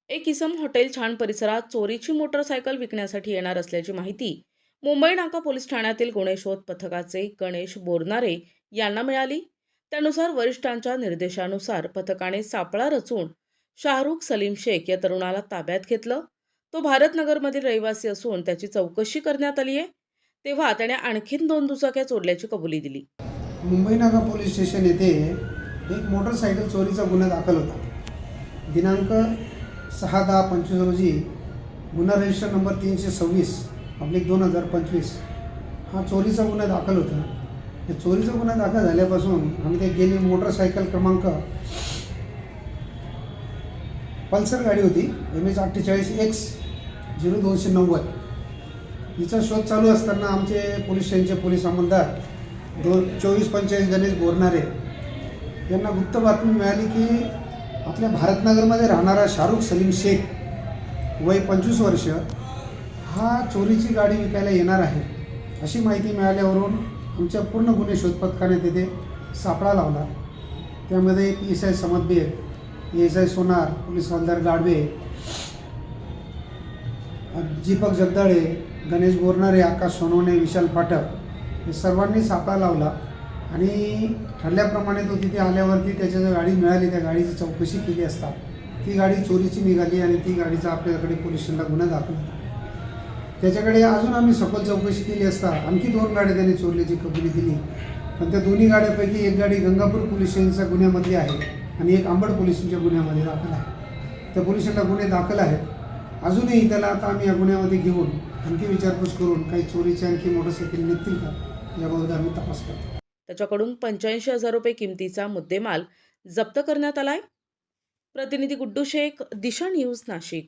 एक इसम हॉटेल छान परिसरात चोरीची मोटरसायकल विकण्यासाठी येणार असल्याची माहिती मुंबई नाका पोलीस ठाण्यातील गुन्हे शोध पथकाचे गणेश बोरनारे यांना मिळाली. त्यानुसार वरिष्ठांच्या निर्देशानुसार पथकाने सापळा रचून शाहरुख सलीम शेख या तरुणाला ताब्यात घेतलं. तो भारतनगरमधील रहिवासी असून त्याची चौकशी करण्यात आली आहे. तेव्हा त्याने आणखीन 2 दुचाक्या चोरल्याची कबुली दिली. मुंबई नाका पोलीस स्टेशन येथे एक मोटरसायकल चोरीचा गुन्हा दाखल होता. दिनांक 6/10/25 रोजी गुन्हा रजिस्टर नंबर 326/2025 हा चोरीचा गुन्हा दाखल होता. या चोरीचा गुन्हा दाखल झाल्यापासून आम्ही ते गेली मोटरसायकल क्रमांक पल्सर गाडी होती MH48X0290 हिचा शोध चालू असताना आमचे पोलीस स्टेशनचे पोलीस अंमलदार 2445 गणेश बोरनारे यांना गुप्त बातमी मिळाली की आपल्या भारतनगरमध्ये राहणारा शाहरुख सलीम शेख वय 25 वर्ष हा चोरीची गाडी विकायला येणार आहे अशी माहिती मिळाल्यावरून आमच्या पूर्ण गुन्हे शोध पथकाने तिथे सापळा लावला. त्यामध्ये PSI समतबेर, ASI सोनार, पोलीस हवालदार गाडवे, दीपक जगदाळे, गणेश बोरनारे, आकाश सोनवणे, विशाल पाठक हे सर्वांनी सापळा लावला आणि ठरल्याप्रमाणे तो तिथे आल्यावरती त्याच्या जो गाडी मिळाली त्या गाडीची चौकशी केली असता ती गाडी चोरीची निघाली आणि ती गाडीचा आपल्याकडे पोलीस स्टेशनला गुन्हा दाखल होता. त्याच्याकडे अजून आम्ही सखोल चौकशी केली असता आणखी 2 गाड्या त्याने चोरल्याची कबुली दिली. पण त्या दोन्ही गाड्यापैकी एक गाडी गंगापूर पोलीस स्टेशनच्या गुन्ह्यामधली आहे आणि एक अंबड पोलीस स्टेशनच्या गुन्ह्यामध्ये दाखल आहे. त्या पोलीस स्टेशनला गुन्हे दाखल आहेत. अजूनही त्याला आता आम्ही या गुन्ह्यामध्ये घेऊन आणखी विचारपूस करून काही चोरीचे आणखी मोटरसायकल निघतील का याबाबत आम्ही तपास करतो. त्याच्याकडून 85,000 रुपये किमतीचा मुद्देमाल जप्त करण्यात आलाय. प्रतिनिधी गुड्डू शेख, दिशा न्यूज, नाशिक.